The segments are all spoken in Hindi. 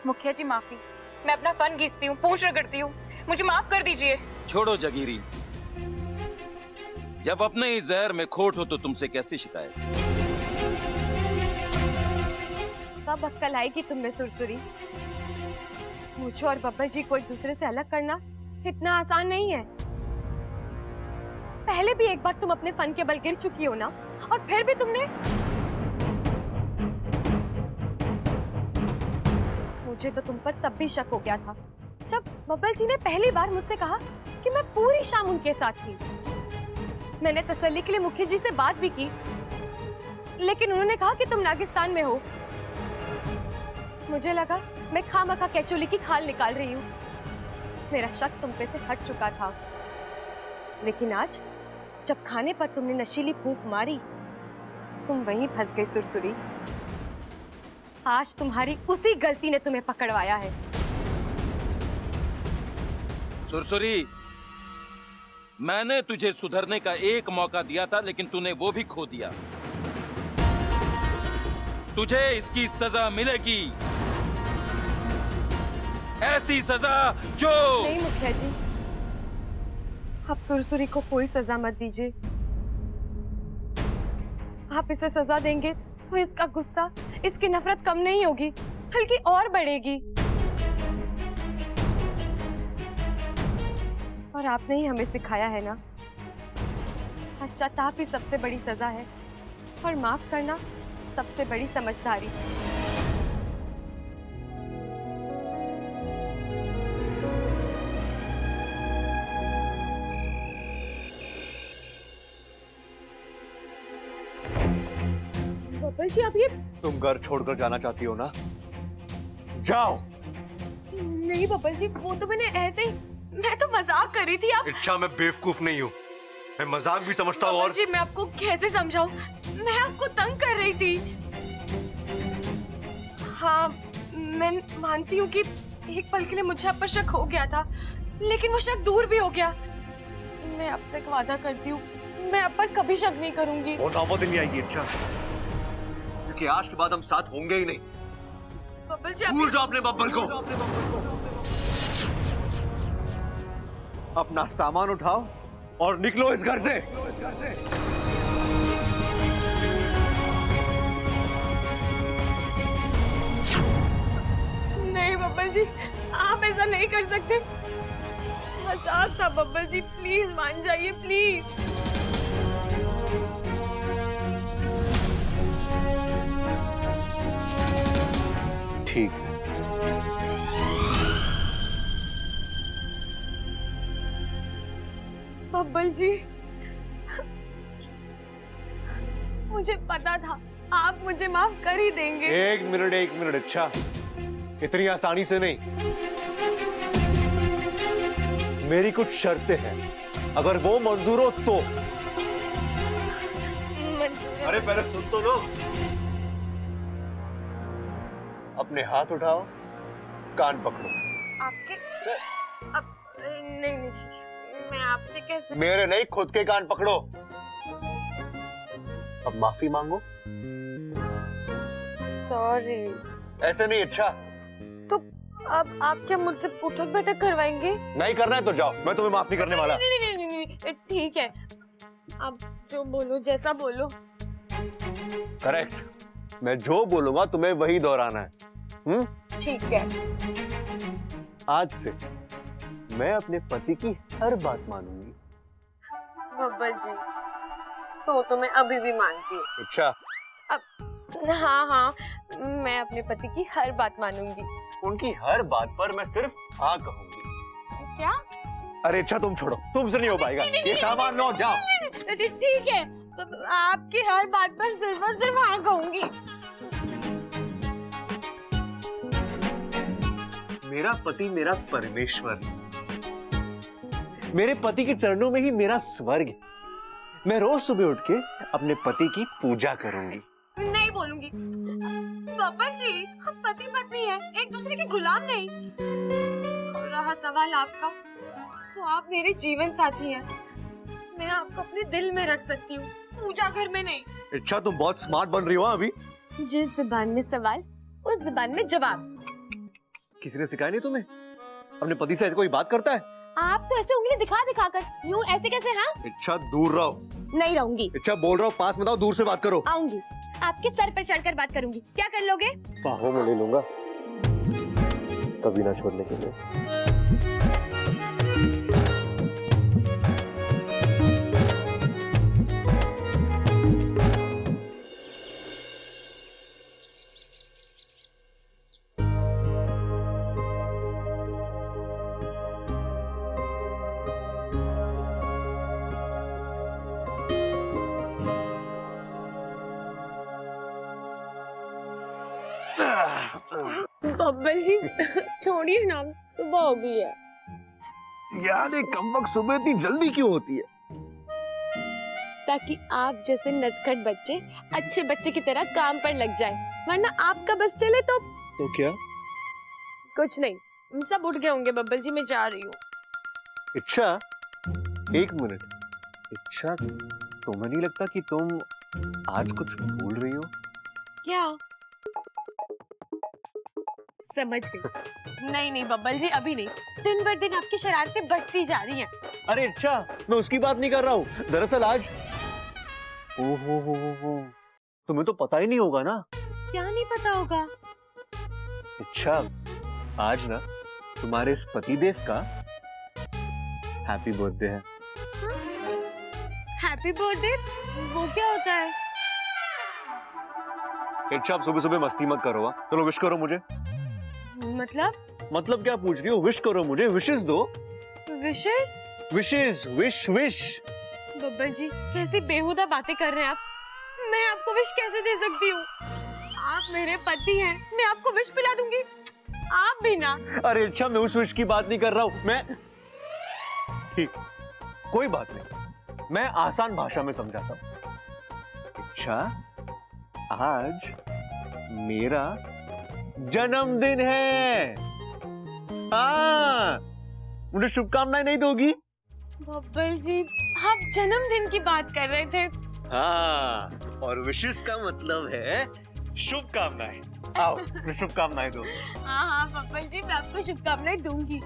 मुखिया जी माफी, मैं अपना फन घिसती हूँ, पूंछ रगड़ती हूँ, मुझे माफ कर दीजिए। छोड़ो जगीरी, जब अपने ही जहर में खोट हो तो तुमसे कैसी शिकायत। कब अक्कल आएगी तुम में सुरसुरी? मुझे और बब्बर जी को एक दूसरे से अलग करना इतना आसान नहीं है। पहले भी एक बार तुम अपने फन के बल गिर चुकी हो ना, और फिर भी तुमने। मुझे तो तुम पर तब भी शक हो गया था जब बब्बर जी ने पहली बार मुझसे कहा कि मैं पूरी शाम उनके साथ थी। मैंने तसल्ली के लिए मुखिया जी से बात भी की, लेकिन उन्होंने कहा कि तुम नागिस्तान में हो। मुझे लगा मैं खामखा कैचोली की खाल निकाल रही हूँ। मेरा शक तुम पे से हट चुका था, लेकिन आज जब खाने पर तुमने नशीली फूंक मारी, तुम वहीं फंस गई सुरसुरी। आज तुम्हारी उसी गलती ने तुम्हें पकड़वाया है। सुरसुरी, मैंने तुझे सुधरने का एक मौका दिया था, लेकिन तूने वो भी खो दिया। तुझे इसकी सजा मिलेगी, ऐसी सजा जो। नहीं मुखिया जी, आप सुरसुरी को कोई सजा मत दीजिए। आप इसे सजा देंगे तो इसका गुस्सा, इसकी नफरत कम नहीं होगी, बल्कि और बढ़ेगी। और आपने ही हमें सिखाया है ना, पश्चाताप ही सबसे बड़ी सजा है, और माफ करना सबसे बड़ी समझदारी। बब्बर जी, आप ये। तुम घर छोड़कर जाना चाहती हो ना? जाओ। नहीं बब्बर जी, वो तो मैंने ऐसे ही, मैं तो मजाक कर रही थी। आप। इच्छा, मैं बेवकूफ नहीं हूँ, मैं मजाक भी समझता हूँ। और जी, मैं आपको कैसे समझाऊं? मैं आपको तंग कर रही थी। हाँ, मैं मानती हूँ कि एक पल के लिए मुझे आप पर शक हो गया था, लेकिन वो शक दूर भी हो गया। मैं आपसे एक वादा करती हूँ, मैं आप पर कभी शक नहीं करूंगी। वो नौबत नहीं आएगी इच्छा, क्योंकि आज के बाद हम साथ होंगे ही नहीं। बब्बर जी, भूल जाओ अपने बब्बर को। अपना सामान उठाओ और निकलो इस घर से। नहीं बब्बर जी, आप ऐसा नहीं कर सकते। मजाक था बब्बर जी, प्लीज मान जाइए, प्लीज। ठीक है। बब्बर जी, मुझे पता था आप मुझे माफ कर ही देंगे। एक मिनट अच्छा, इतनी आसानी से नहीं। मेरी कुछ शर्तें हैं, अगर वो मंजूर हो तो। अरे पहले सुन तो लो। अपने हाथ उठाओ, कान पकड़ो। आपके अब नहीं, मैं आपसे कैसे? मेरे नहीं, खुद के कान पकड़ो। अब माफी मांगो। सॉरी। ऐसे नहीं। अच्छा, तो अब आप क्या मुझसे उठक बैठक करवाएंगे? नहीं करना है तो जाओ, मैं तुम्हें माफ नहीं करने वाला। नहीं, ठीक है, आप जो बोलो, जैसा बोलो। करेक्ट, मैं जो बोलूंगा तुम्हें वही दोहराना है। ठीक है। आज से मैं अपने पति की हर बात मानूंगी। बब्बर जी, सो तो मैं अभी भी मानती हूँ। अच्छा, अब हाँ, मैं अपने पति की हर बात मानूंगी। उनकी हर बात पर मैं सिर्फ हाँ कहूंगी। क्या? अरे अच्छा, तुम छोड़ो, तुमसे नहीं हो पाएगा। ये सामान लो, जाओ। ठीक है, आपकी हर बात पर सिर्फ और सिर्फ हाँ कहूंगी। मेरा पति मेरा परमेश्वर है। मेरे पति के चरणों में ही मेरा स्वर्ग है। मैं रोज सुबह उठ के अपने पति की पूजा करूंगी। नहीं बोलूंगी। बब्बर जी, हम पति पत्नी हैं, एक दूसरे के गुलाम नहीं। और रहा सवाल आपका, तो आप मेरे जीवन साथी हैं। मैं आपको अपने दिल में रख सकती हूँ, पूजा घर में नहीं। अच्छा, तुम बहुत स्मार्ट बन रही हो अभी। जिस जुबान में सवाल, उस जुबान में जवाब। किसी ने सिखाया नहीं तुम्हें? अपने पति से ऐसे कोई बात करता है? आप तो ऐसे उंगली दिखा दिखा कर यूं ऐसे कैसे? हाँ, इच्छा दूर रहो। नहीं रहूंगी। इच्छा बोल रहा हूँ, पास मत आओ, दूर से बात करो। आऊंगी, आपके सर पर चढ़कर बात करूंगी। क्या कर लोगे? बाहों में ले लूंगा, कभी ना छोड़ने के लिए। बब्बल जी छोड़िए ना, सुबह हो गई है। यार ये कम वक्त सुबह इतनी जल्दी क्यों होती है? ताकि आप जैसे नटखट बच्चे अच्छे बच्चे की तरह काम पर लग जाए, वरना आपका बस चले तो क्या? कुछ नहीं, हम सब उठ गए होंगे। बब्बल जी मैं जा रही हूँ। इच्छा, एक मिनट। इच्छा, तुम्हें नहीं लगता कि तुम आज कुछ भूल रही हो? क्या? समझ गई। नहीं नहीं बब्बल जी, अभी नहीं। दिन बर दिन आपकी शरारतें बढ़ती जा रही हैं। अरे अच्छा, मैं उसकी बात नहीं कर रहा हूँ। दरअसल आज ओहो, तुम्हें तो पता ही नहीं होगा ना। क्या नहीं पता होगा? अच्छा, आज ना तुम्हारे इस पतिदेव का हैप्पी बर्थडे है। Happy birthday? वो क्या होता है? अच्छा, आप सुबह सुबह मस्ती मत करो। चलो विश करो मुझे। मतलब क्या पूछ रही हो? विश करो मुझे, विशेस दो। विशेष? Wishes, wish. बब्बल जी कैसी बेहुदा बातें कर रहे हैं आप। मैं आपको विश कैसे दे सकती हूँ? आप मेरे पति हैं, मैं आपको विश पिला दूंगी। आप भी ना। अरे अच्छा, मैं उस विश की बात नहीं कर रहा हूँ। मैं ठीक, कोई बात नहीं, मैं आसान भाषा में समझाता हूँ। अच्छा, आज मेरा जन्मदिन है। हाँ, मुझे शुभकामनाएं नहीं दोगी? बब्बल जी आप जन्मदिन की बात कर रहे थे। हाँ, और विशेष का मतलब है शुभकामनाएं। आओ, मुझे शुभकामनाएं दो। हाँ बब्बल जी, मैं आपको शुभकामनाएं दूंगी।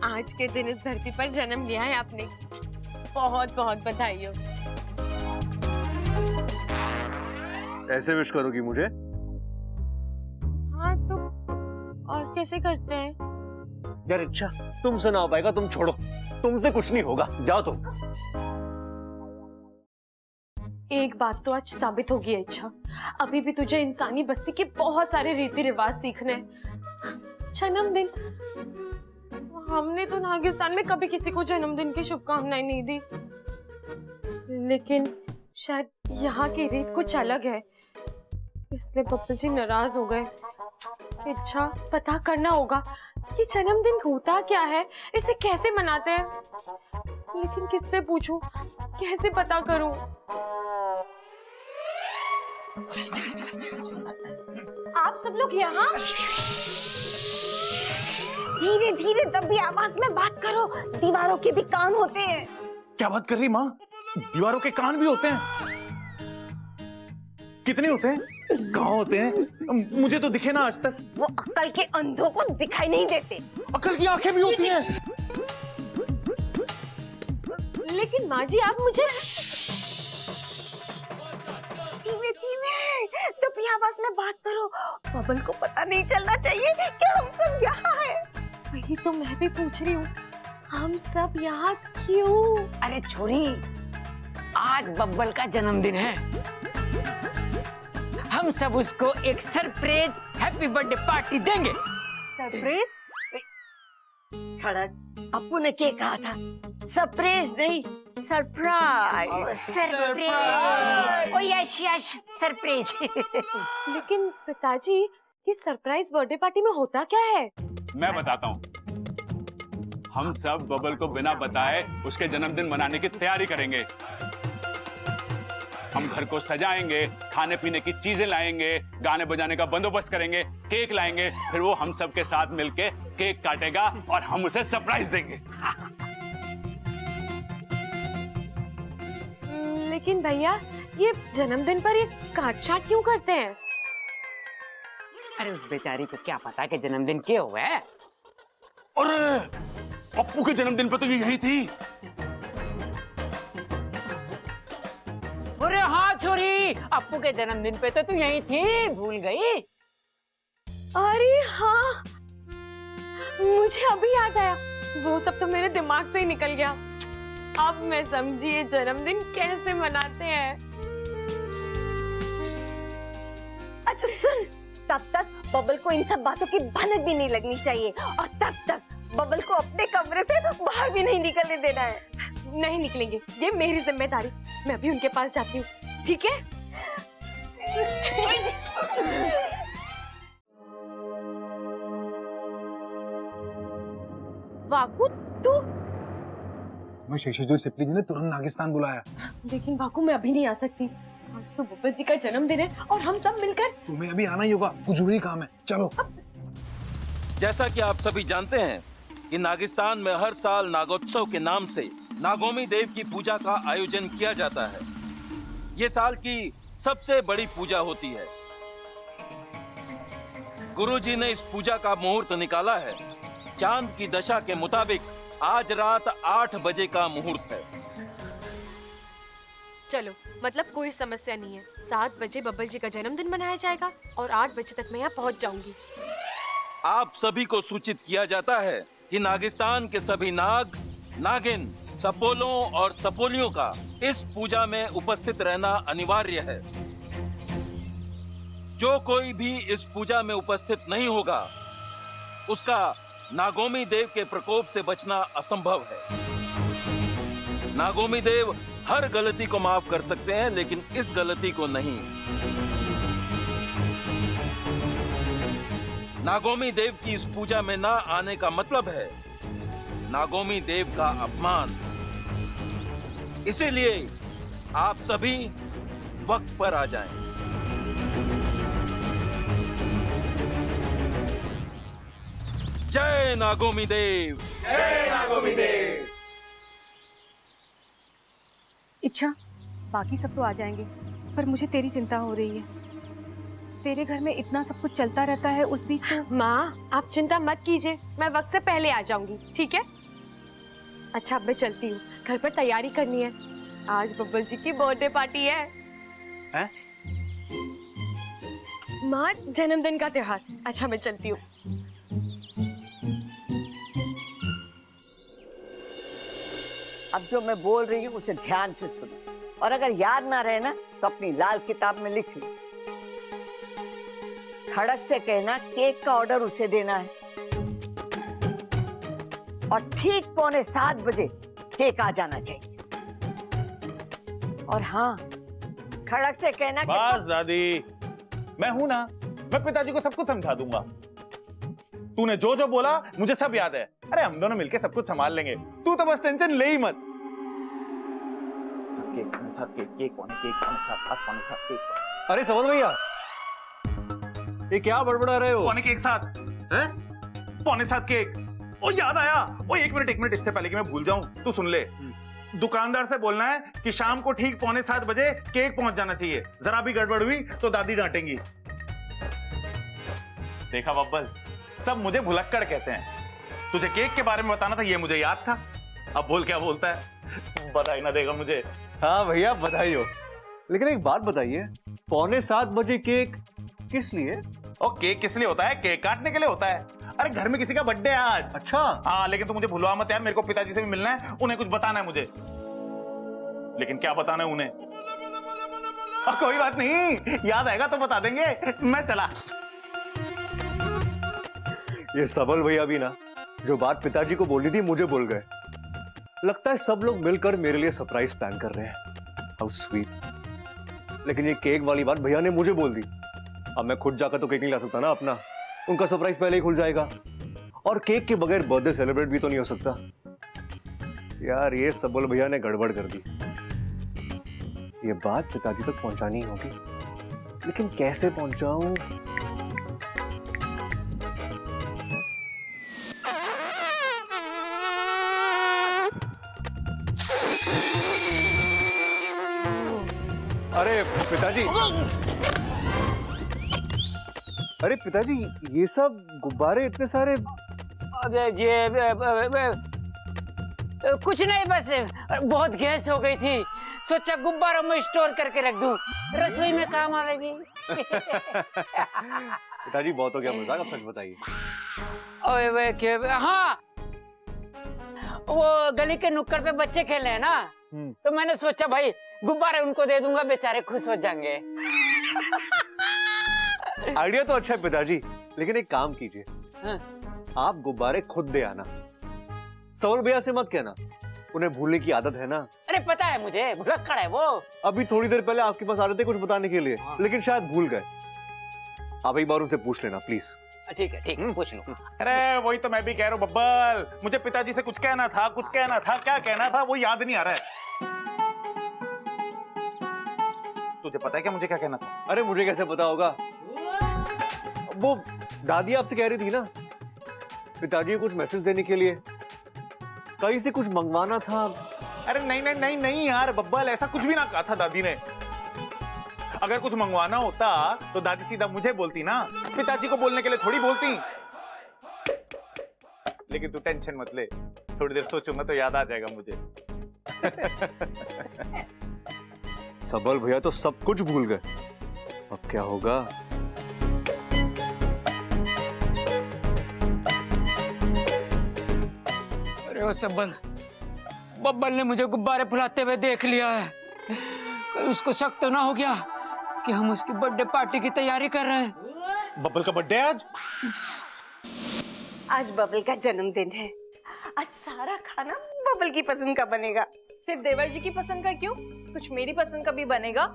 आज के दिन इस धरती पर जन्म लिया है आपने, बहुत बहुत बधाई हो। ऐसे विश करोगी मुझे? हाँ तो और कैसे करते हैं? यार अच्छा, तुमसे ना हो पाएगा, तुम छोड़ो, तुमसे कुछ नहीं होगा, जाओ तुम। एक बात तो आज साबित होगी इच्छा, अभी भी तुझे इंसानी बस्ती के बहुत सारे रीति रिवाज सीखने हैं। जन्मदिन, हमने तो नागिस्तान में कभी किसी को जन्मदिन की शुभकामनाएं नहीं दी, लेकिन शायद यहाँ की रीत कुछ अलग है, इसलिए बब्बल जी नाराज हो गए। इच्छा, पता करना होगा कि जन्मदिन होता क्या है, इसे कैसे मनाते हैं, लेकिन किससे पूछूं, कैसे पता करूं? आप सब लोग यहाँ? धीरे धीरे दबी आवाज में बात करो, दीवारों के भी कान होते हैं। क्या बात कर रही माँ? दीवारों के कान भी होते हैं? कितने होते हैं? कहाँ होते हैं? मुझे तो दिखे ना आज तक। वो अक्ल के अंधों को दिखाई नहीं देते। अक्ल की आंखें भी होती हैं। लेकिन माँ जी आप मुझे धीमे धीमे दबी आवाज में बात करो, बबल को पता नहीं चलना चाहिए कि हम सब यहाँ हैं। वही तो मैं भी पूछ रही हूँ, हम सब यहाँ क्यों? अरे छोरी, आज बब्बल का जन्मदिन है, हम सब उसको एक सरप्राइज हैप्पी बर्थडे पार्टी देंगे। सरप्राइज? खड़क, अपू ने क्या कहा था? सरप्राइज नहीं, सरप्राइज। सरप्राइज। ओ यस यस, सरप्राइज। लेकिन पिताजी, ये सरप्राइज बर्थडे पार्टी में होता क्या है? मैं बताता हूँ। हम सब बबल को बिना बताए उसके जन्मदिन मनाने की तैयारी करेंगे। हम घर को सजाएंगे, खाने पीने की चीजें लाएंगे, गाने बजाने का बंदोबस्त करेंगे, केक लाएंगे, फिर वो हम सब के साथ मिलके केक काटेगा और हम उसे सरप्राइज देंगे। लेकिन भैया, ये जन्मदिन पर ये काट छाट क्यों करते हैं? अरे उस बेचारी को क्या पता कि जन्मदिन क्यों हुआ है? अरे पप्पू के जन्मदिन पे तो ये यही थी। अरे हाँ छोरी, अप्पू के जन्मदिन पे तो तू यहीं थी, भूल गई? अरे हाँ, मुझे अभी याद आया, वो सब तो मेरे दिमाग से ही निकल गया। अब मैं समझी ये जन्मदिन कैसे मनाते हैं। अच्छा सुन, तब तक बबल को इन सब बातों की भनक भी नहीं लगनी चाहिए, और तब तक बबल को अपने कमरे से बाहर भी नहीं निकलने देना है। नहीं निकलेंगे, ये मेरी जिम्मेदारी। मैं अभी उनके पास जाती हूँ, ठीक है? वाकू तू? मैं शेषाद्री सिप्ली जी ने तुरंत नागिस्तान बुलाया। लेकिन वाकू मैं अभी नहीं आ सकती, आज तो बब्बर जी का जन्मदिन है और हम सब मिलकर। तुम्हें अभी आना ही होगा, कुछ जरूरी काम है, चलो। जैसा कि आप सभी जानते हैं कि नागिस्तान में हर साल नागोत्सव के नाम से नागोमी देव की पूजा का आयोजन किया जाता है। ये साल की सबसे बड़ी पूजा होती है। गुरुजी ने इस पूजा का मुहूर्त निकाला है। चांद की दशा के मुताबिक आज रात 8 बजे का मुहूर्त है। चलो, मतलब कोई समस्या नहीं है। 7 बजे बब्बल जी का जन्मदिन मनाया जाएगा और 8 बजे तक मैं यहाँ पहुँच जाऊंगी। आप सभी को सूचित किया जाता है कि नागिस्तान के सभी नाग, नागिन, सपोलों और सपोलियों का इस पूजा में उपस्थित रहना अनिवार्य है। जो कोई भी इस पूजा में उपस्थित नहीं होगा, उसका नागोमी देव के प्रकोप से बचना असंभव है। नागोमी देव हर गलती को माफ कर सकते हैं, लेकिन इस गलती को नहीं। नागोमी देव की इस पूजा में ना आने का मतलब है नागोमी देव का अपमान। इसीलिए आप सभी वक्त पर आ जाएं। जय नागोमी देव, जय नागोमी देव। इच्छा, बाकी सब तो आ जाएंगे, पर मुझे तेरी चिंता हो रही है। तेरे घर में इतना सब कुछ चलता रहता है, उस बीच तो। माँ, आप चिंता मत कीजिए, मैं वक्त से पहले आ जाऊंगी, ठीक है? अच्छा, अब मैं चलती हूँ, घर पर तैयारी करनी है। आज बब्बल जी की बर्थडे पार्टी है। हैं? माँ, जन्मदिन का त्योहार। अच्छा, मैं चलती हूँ। अब जो मैं बोल रही हूँ उसे ध्यान से सुनो, और अगर याद ना रहे ना तो अपनी लाल किताब में लिख लो। खड़क से कहना केक का ऑर्डर उसे देना है, और ठीक 6:45 बजे केक आ जाना चाहिए। और हाँ, खड़क से कहना बस दादी, मैं हूं ना, मैं पिताजी को सब कुछ समझा दूंगा। तूने जो जो बोला मुझे सब याद है। अरे हम दोनों मिलके सब कुछ संभाल लेंगे, तू तो बस टेंशन ले ही मत। केक पौने सात, केक पौने केक। अरे समझ भैया, ये क्या बड़बड़ा रहे हो? पौने केक साथ है, 6:45 केक। ओ याद आया, ओ एक मिनट इससे पहले कि मैं भूल जाऊं, तू सुन ले। दुकानदार से बोलना है कि शाम को ठीक 6:45 बजे केक पहुंच जाना चाहिए। जरा भी गड़बड़ हुई तो दादी डांटेंगी। देखा बब्बल, सब मुझे भुलक्कड़ कहते हैं। तुझे केक के बारे में बताना था, ये मुझे याद था। अब बोल क्या बोलता है, बधाई ना देगा मुझे। हाँ भैया, बधाई हो। लेकिन एक बात बताइए, 6:45 बजे केक किस लिए? और केक किस लिए होता है? केक काटने के लिए होता है। अरे घर में किसी का बर्थडे है आज। अच्छा। हाँ, लेकिन तू मुझे भुलवा मत यार, मेरे को पिताजी से भी मिलना है, उन्हें कुछ बताना है मुझे। लेकिन क्या बताना है उन्हें? कोई बात नहीं, याद आएगा तो बता देंगे। मैं चला। ये सबल भैया भी ना, जो बात पिताजी को बोलनी थी मुझे बोल गए। लगता है सब लोग मिलकर मेरे लिए सरप्राइज प्लान कर रहे हैं। How sweet. लेकिन ये केक वाली बात भैया ने मुझे बोल दी। अब मैं खुद जाकर तो केक नहीं ला सकता ना अपना, उनका सरप्राइज पहले ही खुल जाएगा। और केक के बगैर बर्थडे सेलिब्रेट भी तो नहीं हो सकता। यार, ये सबल भैया ने गड़बड़ कर दी। ये बात पिताजी तक पहुंचानी होगी, लेकिन कैसे पहुंचाऊं? अरे पिताजी, अरे पिताजी, ये सब गुब्बारे इतने सारे अबे कुछ नहीं, बस बहुत गैस हो गई थी, सोचा गुब्बारों में स्टोर करके रख दूं, रसोई में काम आवेगी। पिताजी बहुत हो गया मजाक, अब सच बताइए। ओए वे के हाँ, वो गली के नुक्कड़ पे बच्चे खेले हैं ना, तो मैंने सोचा भाई गुब्बारे उनको दे दूंगा, बेचारे खुश हो जाएंगे। आइडिया तो अच्छा है पिताजी, लेकिन एक काम कीजिए, आप गुब्बारे खुद दे आना, सवल भैया से मत कहना, उन्हें भूलने की आदत है ना। अरे पता है मुझे, भुलक्कड़ है वो। अभी थोड़ी देर पहले आपके पास आ रहे थे कुछ बताने के लिए, लेकिन शायद भूल गए। आप एक बार उनसे पूछ लेना प्लीज। ठीक है, पूछ लो। अरे वही तो मैं भी कह रहा हूँ बब्बल, मुझे पिताजी से कुछ कहना था, क्या कहना था वो याद नहीं आ रहा है। तुझे पता है क्या मुझे क्या कहना था? अरे मुझे कैसे पता होगा, वो दादी आपसे कह रही थी ना पिताजी को कुछ मैसेज देने के लिए, कहीं से कुछ मंगवाना था। अरे नहीं यार बब्बल, ऐसा कुछ भी ना कहा था दादी ने। अगर कुछ मंगवाना होता तो दादी सीधा मुझे बोलती ना, पिताजी को बोलने के लिए थोड़ी बोलती। लेकिन तू टेंशन मत ले, थोड़ी देर सोचूंगा तो याद आ जाएगा मुझे। सबल भैया तो सब कुछ भूल गए, अब क्या होगा? अरे वो सबल, बब्बल ने मुझे गुब्बारे फुलाते हुए देख लिया है, कोई उसको शक तो ना हो गया कि हम उसकी बर्थडे पार्टी की तैयारी कर रहे हैं। बब्बल का बर्थडे आज? आज बबल का जन्मदिन है, आज सारा खाना बबल की पसंद का बनेगा। सिर्फ देवर जी की पसंद का क्यों, कुछ मेरी पसंद का भी बनेगा।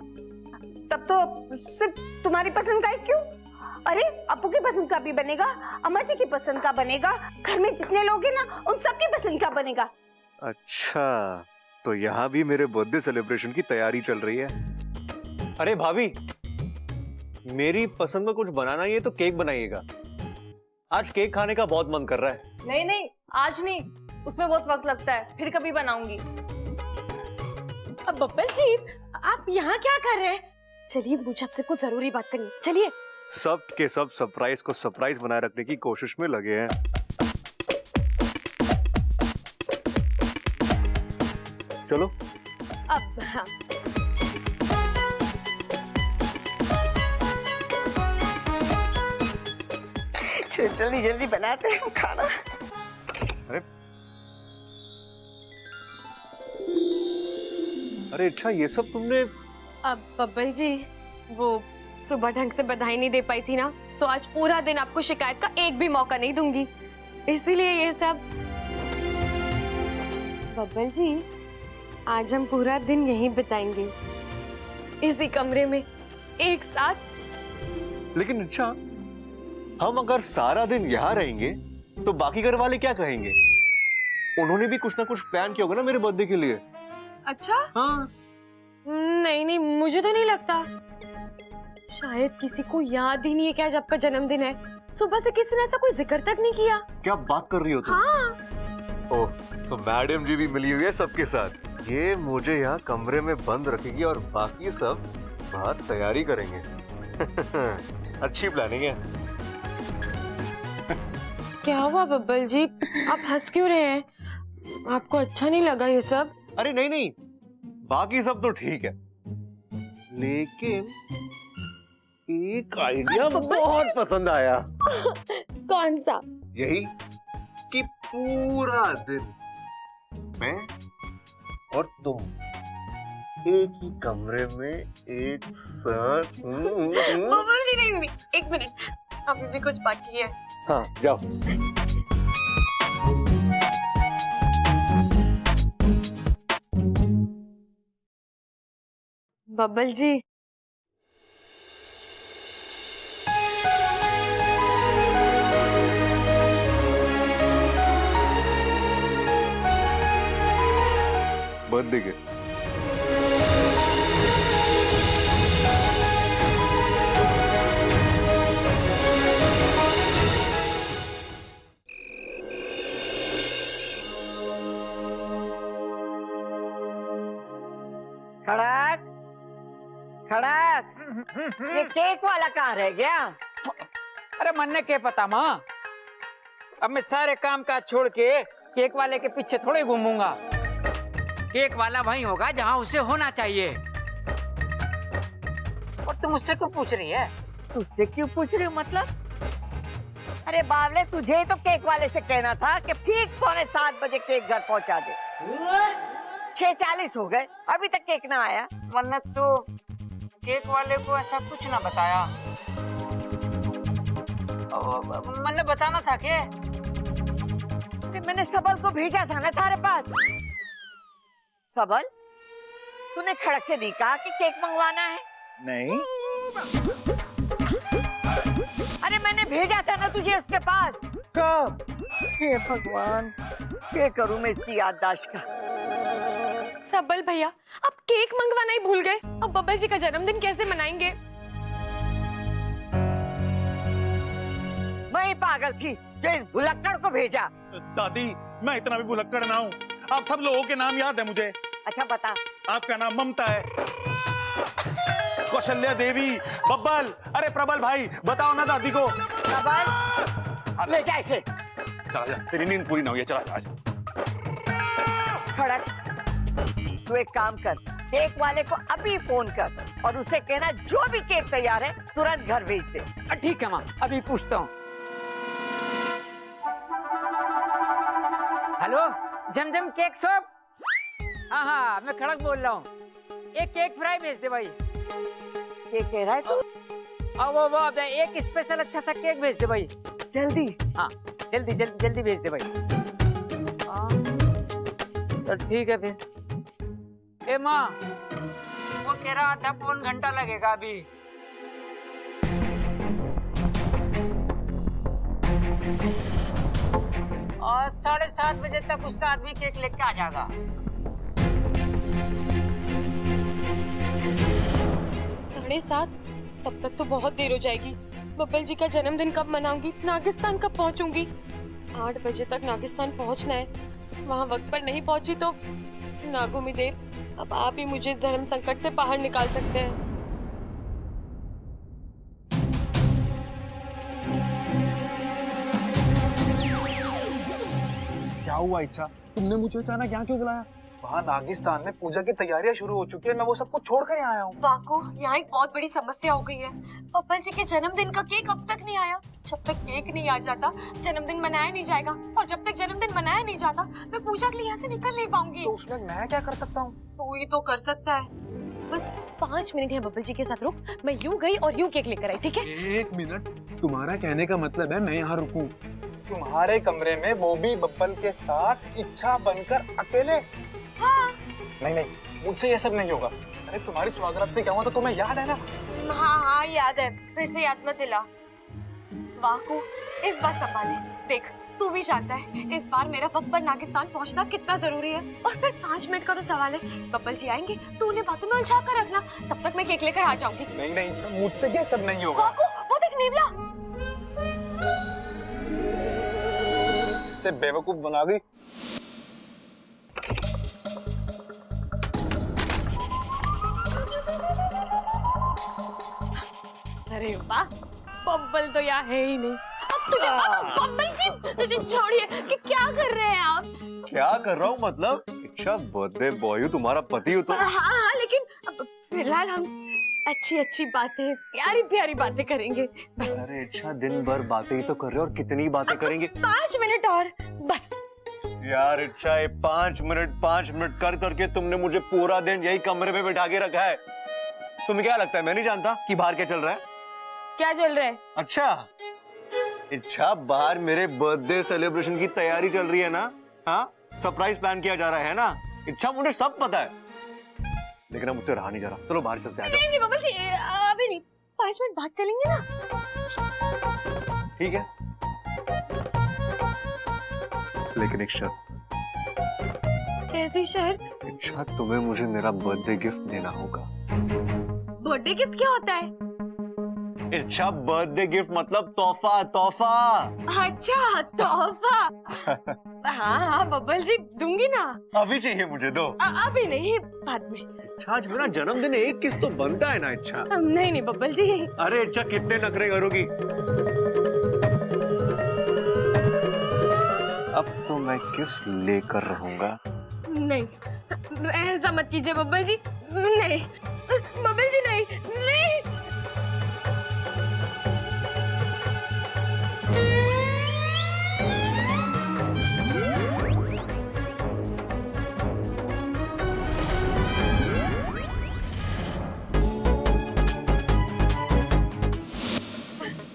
तब तो सिर्फ तुम्हारी पसंद का ही क्यों? अरे अपू की पसंद का भी बनेगा, अम्मा जी की पसंद का बनेगा, घर में जितने लोग हैं ना उन सबकी पसंद का बनेगा। अच्छा, तो यहाँ भी मेरे बर्थडे सेलिब्रेशन की तैयारी चल रही है। अरे भाभी, मेरी पसंद का कुछ बनाना ही है तो केक बनाइएगा, आज केक खाने का बहुत मन कर रहा है। नहीं आज नहीं, उसमें बहुत वक्त लगता है, फिर कभी बनाऊंगी। अब बब्बल जी आप यहाँ क्या कर रहे हैं? चलिए मुझे आपसे कुछ जरूरी बात करनी है, चलिए। सब के सब सरप्राइज को सरप्राइज बनाए रखने की कोशिश में लगे हैं। चलो अब हाँ। जल्दी जल्दी बनाते हैं खाना। अरे अच्छा, ये सब तुमने? अब बब्बल जी वो सुबह ढंग से बधाई नहीं दे पाई थी ना, तो आज पूरा दिन आपको शिकायत का एक भी मौका नहीं दूंगी, इसीलिए ये सब। बब्बल जी आज हम पूरा दिन यहीं बिताएंगे, इसी कमरे में एक साथ। लेकिन अच्छा, हम अगर सारा दिन यहाँ रहेंगे तो बाकी घर वाले क्या कहेंगे? उन्होंने भी कुछ ना कुछ प्लान किया होगा ना मेरे बर्थडे के लिए। अच्छा? हाँ। नहीं मुझे तो नहीं लगता, शायद किसी को याद ही नहीं है कि आज आपका जन्मदिन है, सुबह से किसी ने ऐसा कोई जिक्र तक नहीं किया। क्या बात कर रही हो तुम? हाँ। ओह, तो मैडम जी भी मिली हुई है सबके साथ, ये मुझे यहाँ कमरे में बंद रखेगी और बाकी सब बाहर तैयारी करेंगे। अच्छी प्लानिंग है। क्या हुआ बब्बल जी, आप हंस क्यों रहे हैं? आपको अच्छा नहीं लगा ये सब? अरे नहीं, बाकी सब तो ठीक है, लेकिन एक आइडिया बहुत पसंद आया। कौन सा? यही कि पूरा दिन मैं और तुम एक ही कमरे में एक साथ। बब्बल जी नहीं, एक मिनट, अभी भी कुछ बाकी है। हाँ जाओ। बब्बल जी बर्थडे के खड़क खड़क, ये केक वाला कहाँ रह गया? अरे मन ने क्या पता माँ, अब मैं सारे काम काज छोड़ के केक वाले के पीछे थोड़े घूमूंगा। केक वाला वहीं होगा जहां उसे होना चाहिए। और तुम मुझसे क्यों पूछ रही है? तुझसे क्यों पूछ रही हूँ मतलब? अरे बावले, तुझे ही तो केक वाले से कहना था कि ठीक 6:45 बजे केक घर पहुंचा दे। 6:40 हो गए, अभी तक केक ना आया। मन्नत तो केक वाले को ऐसा कुछ ना बताया। मन्नत बताना था क्या? मैंने सबल को भेजा था ना थारे पास। सबल, तूने खड़क से नहीं कहा कि केक मंगवाना है? नहीं। अरे मैंने भेजा था ना तुझे उसके पास। कब? हे भगवान, क्या करूं मैं इसकी याददाश्त का। सबल भैया, आप केक मंगवाना ही भूल गए। अब बब्बल जी का जन्मदिन कैसे मनाएंगे? मैं ही पागल थी जो इस भुलक्कड़ को भेजा। दादी, मैं इतना भी भुलक्कड़ ना हूँ। आप सब लोगों के नाम याद है मुझे। अच्छा बता। आपका नाम ममता है, कौशल्या देवी, बब्बल, अरे प्रबल भाई, बताओ ना दादी को। सबल, ले जा इसे। चला जा, तेरी नींद पूरी ना हुई है, चला जा। खड़क, तू एक काम कर, केक वाले को अभी फोन कर और उसे कहना जो भी केक तैयार है तुरंत घर भेज दे। ठीक है माँ, अभी पूछता हूँ। हेलो, जमजम केक शॉप? हाँ हाँ, मैं खड़क बोल रहा हूँ। एक केक फ्राई भेज दे भाई। क्या कह रहा है तू? वो एक स्पेशल अच्छा सा केक भेज दे भाई। जल्दी। हाँ, जल्दी जल्दी जल्दी भेज दे भाई। तो ठीक है फिर। ए माँ, वो कह रहा था 1 घंटा लगेगा अभी। और 7:30 बजे तक उसका आदमी केक लेके आ जाएगा। 7:30? तब तक तो बहुत देर हो जाएगी। बब्बल जी का जन्मदिन कब मनाऊंगी? नागिस्तान कब पहुंचूंगी? 8 बजे तक नागिस्तान पहुंचना है। वहां वक्त पर नहीं पहुंची तो नागोमी देव, अब आप ही मुझे इस धर्म संकट से बाहर निकाल सकते हैं। क्या हुआ इच्छा? तुमने मुझे अचानक यहाँ क्यों बुलाया? वहाँ नागिस्तान में पूजा की तैयारियां शुरू हो चुकी है। मैं वो सब कुछ छोड़ कर यहाँ आया हूँ। वाको, यहाँ एक बहुत बड़ी समस्या हो गई है। बब्बल जी के जन्मदिन का केक अब तक नहीं आया। जब तक केक नहीं आ जाता, जन्मदिन मनाया नहीं जाएगा। और जब तक जन्मदिन मनाया नहीं जाता, मैं पूजा के लिए यहाँ से निकल नहीं पाऊंगी। तो उसमें मैं क्या कर सकता हूँ? तू ही तो कर सकता है। बस 5 मिनट है बब्बल जी के साथ रुक। मैं यूं गई और यूं केक लेकर आई, ठीक है? 1 मिनट। तुम्हारा कहने का मतलब है मैं यहाँ रुकूं? तुम्हारे कमरे में वो भी बब्बल के साथ इच्छा बनकर अकेले? हाँ। नहीं, मुझसे ये सब नहीं होगा। अरे तुम्हारी स्वागत पे क्या हुआ तो तुम्हें याद है ना? हाँ याद है। फिर से याद मत दिला। वाको, इस बार संभाले। देख, तू भी जानता है इस बार मेरा वक्त पर नागिस्तान पहुंचना कितना जरूरी है। और फिर 5 मिनट का तो सवाल है। बब्बल जी आएंगे तो उन्हें बातों में उलझा कर रखना। तब तक मैं केक लेकर आ जाऊंगी। नहीं, मुझसे ये सब नहीं होगा। वाको, वो देख नेवला। इससे बेवकूफ बना गई। अरे वाह, बब्बल तो यहाँ है ही नहीं। अब तुझे बब्बल जी छोड़िए कि क्या कर रहे हैं आप? क्या कर रहा हूँ मतलब? इच्छा, बर्थडे बॉय हो, तुम्हारा पति हो तो। हाँ, लेकिन फिलहाल हम अच्छी बातें, प्यारी प्यारी बातें करेंगे बस। अरे इच्छा, दिन भर बातें ही तो कर रहे हो और कितनी बातें करेंगे? 5 मिनट और बस। यार इच्छा, 5 मिनट कर करके तुमने मुझे पूरा दिन यही कमरे में बिठा के रखा है। तुम्हें क्या लगता है मैं नहीं जानता कि बाहर क्या चल रहा है? क्या चल रहा है? अच्छा इच्छा, बाहर मेरे बर्थडे सेलिब्रेशन की तैयारी चल रही है ना? हाँ, सरप्राइज प्लान किया जा रहा है ना? इच्छा, मुझे सब पता है, लेकिन अब मुझसे रहा नहीं जा रहा। चलो बाहर चलते हैं। नहीं बब्बल जी, अभी नहीं, 5 मिनट बाद चलेंगे ना। ठीक है, लेकिन एक शर्त। कैसी शर्त? इच्छा, तुम्हें मुझे मेरा बर्थडे गिफ्ट देना होगा। बर्थडे गिफ्ट क्या होता है? इच्छा, बर्थडे गिफ्ट मतलब तोहफा। अच्छा, तोहफा। हाँ बब्बल जी, दूंगी ना। अभी चाहिए मुझे, दो। अभी नहीं, बाद में। इच्छा, आज मेरा जन्मदिन है, एक किस तो बनता है ना इच्छा। नहीं बब्बल जी। अरे इच्छा, कितने नखरे करोगी? अब तो मैं किस लेकर रहूंगा। नहीं, ऐसा मत कीजिए बब्बल जी। नहीं बब्बल जी, नहीं नहीं।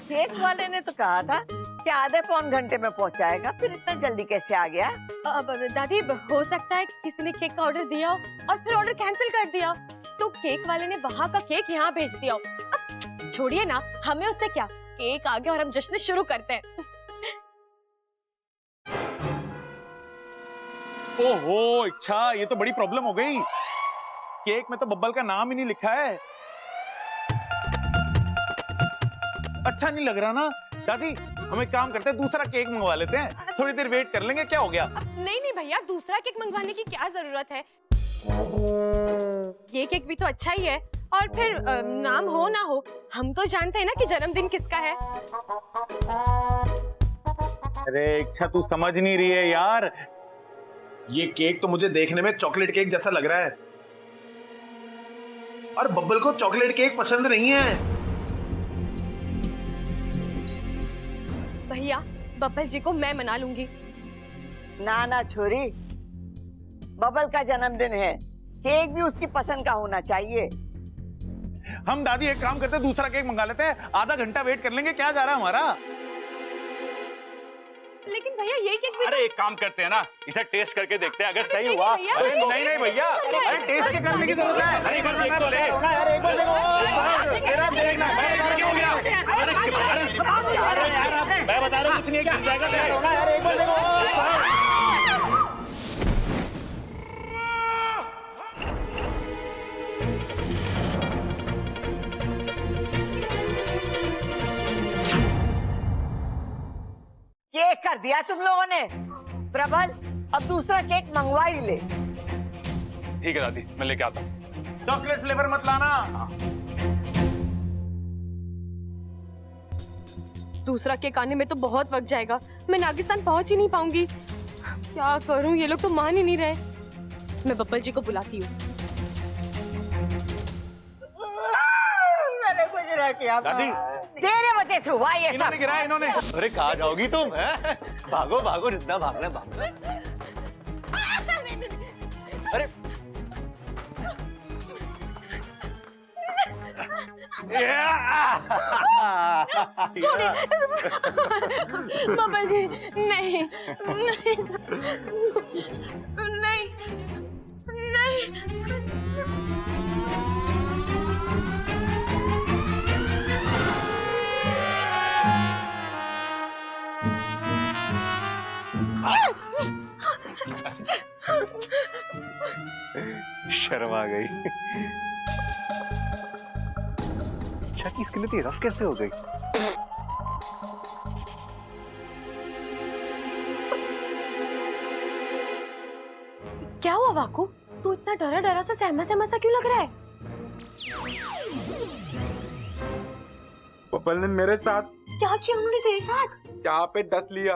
केक वाले ने तो कहा था कि आधे पौन घंटे में पहुंचाएगा, फिर इतना जल्दी कैसे आ गया? अब दादी, हो सकता है किसी ने केक का ऑर्डर दिया हो और फिर ऑर्डर कैंसिल कर दिया, तो केक वाले ने वहाँ का केक यहाँ भेज दिया हो। अब छोड़िए ना, हमें उससे क्या, केक आ गया और हम जश्न शुरू करते हैं। ओहो इच्छा, ये तो बड़ी प्रॉब्लम हो गई। केक में तो बब्बल का नाम ही नहीं लिखा है। अच्छा नहीं लग रहा ना दादी, हम एक काम करते हैं, दूसरा केक मंगवा लेते हैं, थोड़ी देर वेट कर लेंगे, क्या हो गया? नहीं नहीं भैया, दूसरा केक मंगवाने की क्या जरूरत है? ये केक भी तो अच्छा ही है, और फिर नाम हो ना हो, हम तो जानते हैं ना कि जन्मदिन किसका है। अरे इच्छा, तू समझ नहीं रही है यार, ये केक तो मुझे देखने में चॉकलेट केक जैसा लग रहा है, और बब्बल को चॉकलेट केक पसंद नहीं है। भैया, बब्बल जी को मैं मना लूंगी। ना ना छोरी, बबल का जन्मदिन है, केक भी उसकी पसंद का होना चाहिए। हम दादी एक काम करते हैं, दूसरा केक मंगा लेते हैं, आधा घंटा वेट कर लेंगे, क्या जा रहा है हमारा? लेकिन भैया ये केक भी अरे एक काम करते हैं ना, इसे टेस्ट करके देखते हैं, अगर सही हुआ। अरे नहीं भैया, अरे टेस्ट के करने की जरूरत है। अरे एक बार देख तो ले। यार एक बार देखो, देखना क्या हो गया? मैं बता रहा हूँ, कुछ नहीं गिर जाएगा, यार एक बार देखो। केक कर दिया तुम लोगों ने। प्रबल, अब दूसरा केक मंगवा ही ले। ठीक है दादी, मैं लेके आता हूँ। चॉकलेट फ्लेवर मत लाना। दूसरा केक आने में तो बहुत वक्त जाएगा, मैं नागिस्तान पहुंच ही नहीं पाऊंगी। क्या करूं, ये लोग तो मान ही नहीं रहे। मैं बब्बल जी को बुलाती हूँ। मैंने कुछ नहीं किया दादी, तेरे वजह से हुआ ये इन्होंने सब। गिराया इन्होंने। अरे कहाँ जाओगी तुम? हैं? भागो भागो, जितना भागना है भागो। अरे छोड़िए बब्बल जी, नहीं नहीं नहीं नहीं। शर्म आ गई। अच्छा की स्किन इतनी रफ कैसे हो गई? क्या हुआ वाकू, तू इतना डरा डरा सा सहमा सहमा सा क्यों लग रहा है? बब्बल ने मेरे साथ क्या किया उन्होंने तेरे साथ? यहाँ पे डस लिया।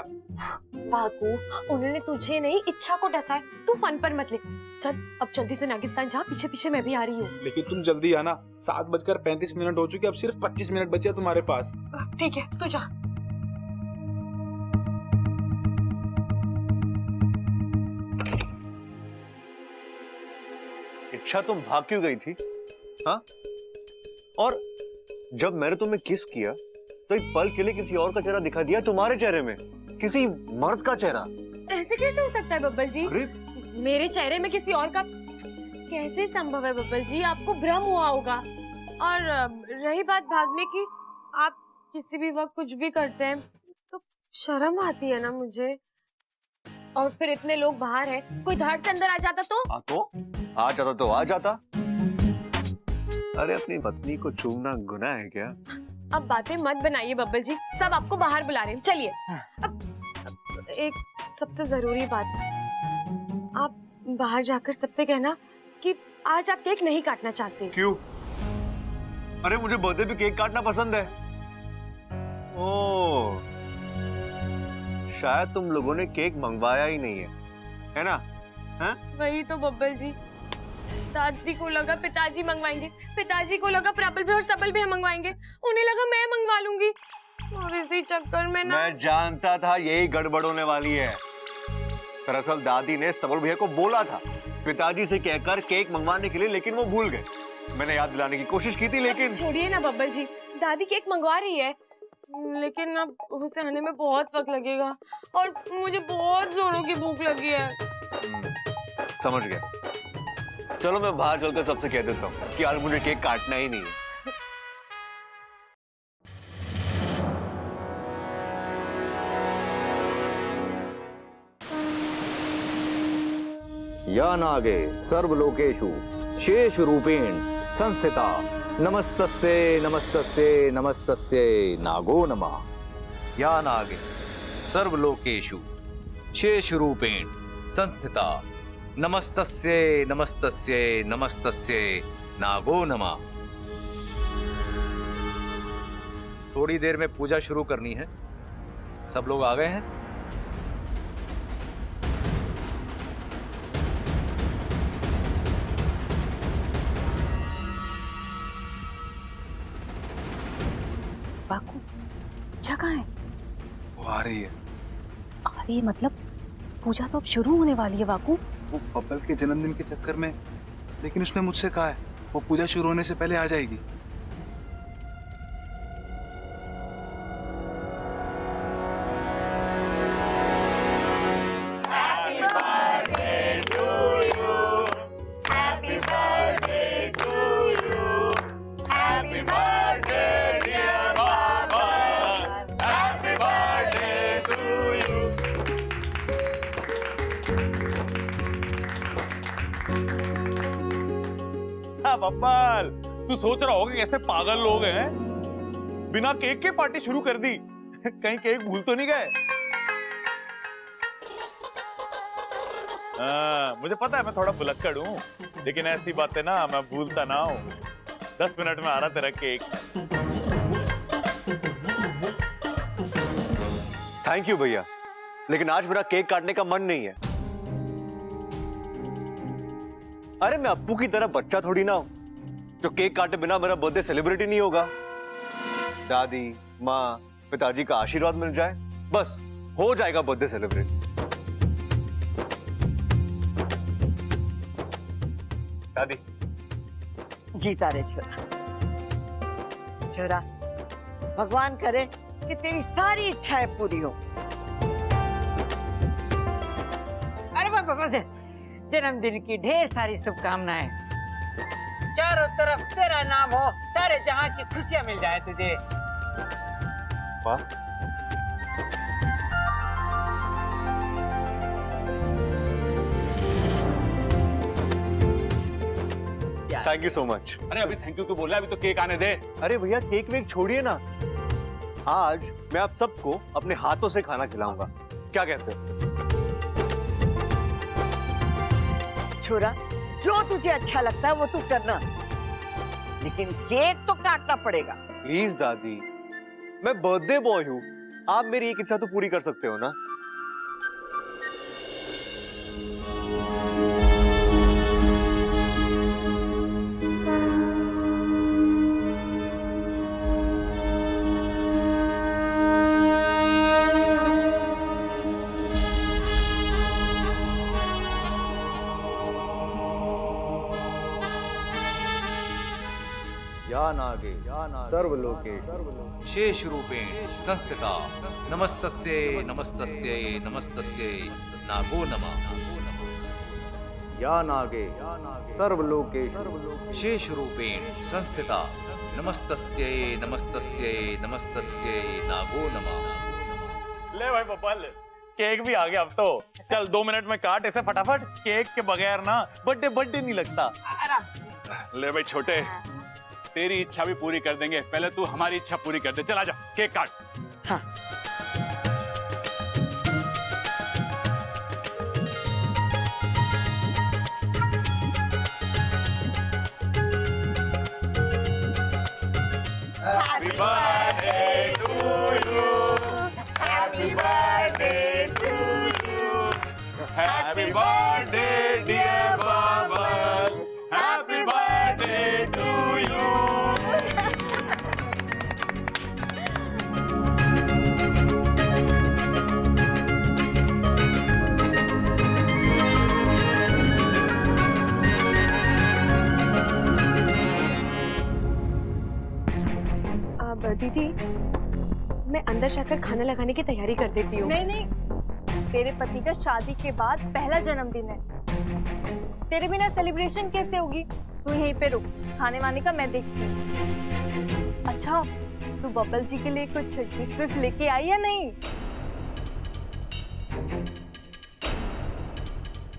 वाकू, उन्होंने तुझे नहीं, इच्छा को डसा है। तू फन पर मत ले। चल अब जल्दी से नागिस्तान जा, पीछे पीछे मैं भी आ रही हूँ। लेकिन तुम जल्दी आना, 7:35 हो चुके, अब सिर्फ 25 मिनट बचे हैं तुम्हारे पास। ठीक है, तू जा। इच्छा, तुम भाग क्यों गई थी? हाँ? और जब मैंने तुम्हें किस किया तो एक पल के लिए किसी और का चेहरा दिखा दिया तुम्हारे चेहरे में, किसी मर्द का चेहरा। ऐसे कैसे हो सकता है बब्बल जी? अरे मेरे चेहरे में किसी और का कैसे संभव है बब्बल जी? आपको भ्रम हुआ होगा। और रही बात भागने की, आप किसी भी वक्त कुछ भी करते हैं तो शर्म आती है ना मुझे। और फिर इतने लोग बाहर हैं, कोई धाड़ से अंदर आ जाता तो? आ जाता। अरे अपनी पत्नी को चूमना गुनाह है क्या? अब बातें मत बनाइए बब्बल जी, सब आपको बाहर बुला रहे हैं। चलिए। अब एक सबसे जरूरी बात, आप बाहर जाकर सबसे कहना कि आज आप केक नहीं काटना चाहते। क्यों? अरे मुझे बर्थडे पे केक काटना पसंद है। ओह, शायद तुम लोगों ने केक मंगवाया ही नहीं है ना? हाँ? वही तो बब्बल जी, दादी को लगा पिताजी मंगवाएंगे, पिताजी को लगा प्रबल भी और सबल भी हम मंगवाएंगे, उन्हें लगा मैं मंगवा लूंगी, और इसी चक्कर में ना मैं जानता था यही गड़बड़ होने वाली है। दरअसल दादी ने सबल भैया को बोला था पिताजी से कहकर केक मंगवाने के लिए, लेकिन वो भूल गए। मैंने याद दिलाने की कोशिश की थी, लेकिन छोड़िए ना बब्बल जी, दादी केक मंगवा रही है, लेकिन अब उसे आने में बहुत वक्त लगेगा और मुझे बहुत जोरों की भूख लगी है। समझ गया। चलो मैं बाहर चलकर सबसे कह देता हूँ कि आज मुझे केक काटना ही नहीं है। या नागे सर्वलोकेषु शेष रूपेण संस्थिता नमस्तस्ये नमस्तस्ये नमस्तस्ये नागो नमः। या नागे सर्वलोकेषु शेष रूपेण संस्थिता नमस्तस्ये नमस्तस्ये नमस्तस्ये नागो नमः। थोड़ी देर में पूजा शुरू करनी है। सब लोग आ गए हैं? वाकू, अच्छा कहाँ है? वो आ रही है। आ रही है मतलब पूजा तो अब शुरू होने वाली है वाकू। वो बब्बल के जन्मदिन के चक्कर में, लेकिन उसने मुझसे कहा है वो पूजा शुरू होने से पहले आ जाएगी। बब्बल, तू सोच रहा होगा कैसे पागल लोग हैं, बिना केक के पार्टी शुरू कर दी। कहीं केक भूल तो नहीं गए? मुझे पता है मैं थोड़ा भुलक्कड़ हूँ, लेकिन ऐसी बातें ना मैं भूलता ना हूँ। 10 मिनट में आ रहा तेरा केक। थैंक यू भैया, लेकिन आज मेरा केक काटने का मन नहीं है। अरे मैं अप्पू की तरह बच्चा थोड़ी ना हूं जो केक काटे बिना मेरा बर्थडे सेलिब्रेट ही नहीं होगा। दादी, माँ, पिताजी का आशीर्वाद मिल जाए, बस हो जाएगा बर्थडे सेलिब्रेट। दादी। जीता रे छोरा। छोरा, भगवान करे कि तेरी सारी इच्छाएं पूरी हो। अरे बाबा से जन्मदिन की ढेर सारी शुभकामनाएं। चारों तरफ तेरा नाम हो, सारे जहां की खुशियां मिल जाए तुझे। वाह, थैंक यू सो मच। अरे अभी थैंक यू क्यों बोल रहा है? अभी तो केक आने दे। अरे भैया केक वेक छोड़िए ना, आज मैं आप सबको अपने हाथों से खाना खिलाऊंगा, क्या कहते हैं? छोरा, जो तुझे अच्छा लगता है वो तू करना, लेकिन केक तो काटना पड़ेगा। प्लीज दादी, मैं बर्थडे बॉय हूँ, आप मेरी एक इच्छा तो पूरी कर सकते हो ना? या नागे सर्वलोकेषु शेष रूपेण संस्थिता नमस्तस्ये नमस्तस्ये नमस्तस्ये नागो नमः। या नागे सर्वलोकेषु शेष रूपेण संस्थिता नमस्तस्ये नमस्तस्ये नमस्तस्ये नागो नमः। ले भाई बब्बल, केक भी आ गया अब तो। चल 2 मिनट में काट इसे फटाफट, केक के बगैर ना बर्थडे नहीं लगता। ले भाई छोटे, तेरी इच्छा भी पूरी कर देंगे, पहले तू हमारी इच्छा पूरी कर दे। चला जा, केक काट। हाँ। Happy birthday to you. Happy birthday दीदी मैं अंदर जाकर खाना लगाने की तैयारी कर देती हूँ। नहीं नहीं, तेरे पति का शादी के बाद पहला जन्मदिन है, तेरे बिना सेलिब्रेशन कैसे होगी? तू यहीं पे रुक, खाने वाने का मैं देखती हूँ। अच्छा, तू बब्बल जी के लिए कुछ गिफ्ट लेके आई या नहीं?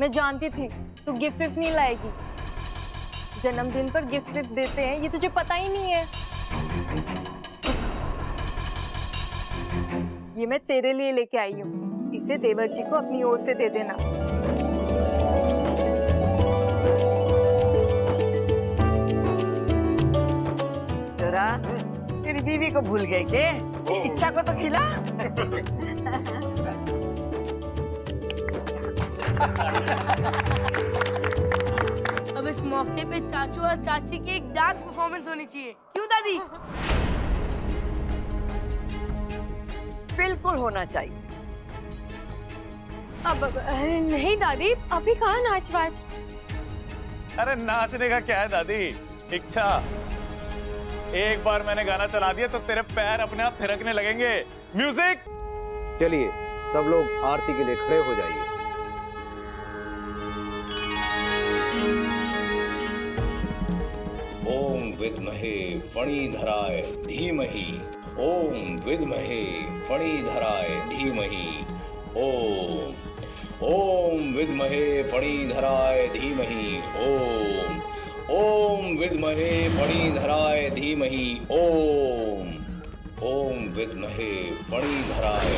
मैं जानती थी तू गिफ्ट नहीं लाएगी। जन्मदिन पर गिफ्ट देते हैं ये तुझे पता ही नहीं है। ये मैं तेरे लिए लेके आई हूँ, इसे देवर जी को अपनी ओर से दे देना। जरा तेरी बीवी को भूल गए के? इच्छा को तो खिला। अब इस मौके पे चाचू और चाची की एक डांस परफॉर्मेंस होनी चाहिए, क्यों दादी? बिल्कुल होना चाहिए। अब अरे नहीं दादी, अभी कहाँ नाच वाच। अरे नाचने का क्या है दादी, इच्छा एक बार मैंने गाना चला दिया तो तेरे पैर अपने आप थिरकने लगेंगे। म्यूजिक। चलिए सब लोग आरती के लिए खड़े हो जाइए। ओम विद्महे फणीधराय धीमहि, ओम विद्महे फणीधराय धीमहि, ओम विद्महे फणीधराय धीमहि, ओम विद्महे फणीधराय धीमहि, ओम विद्महे फणीधराय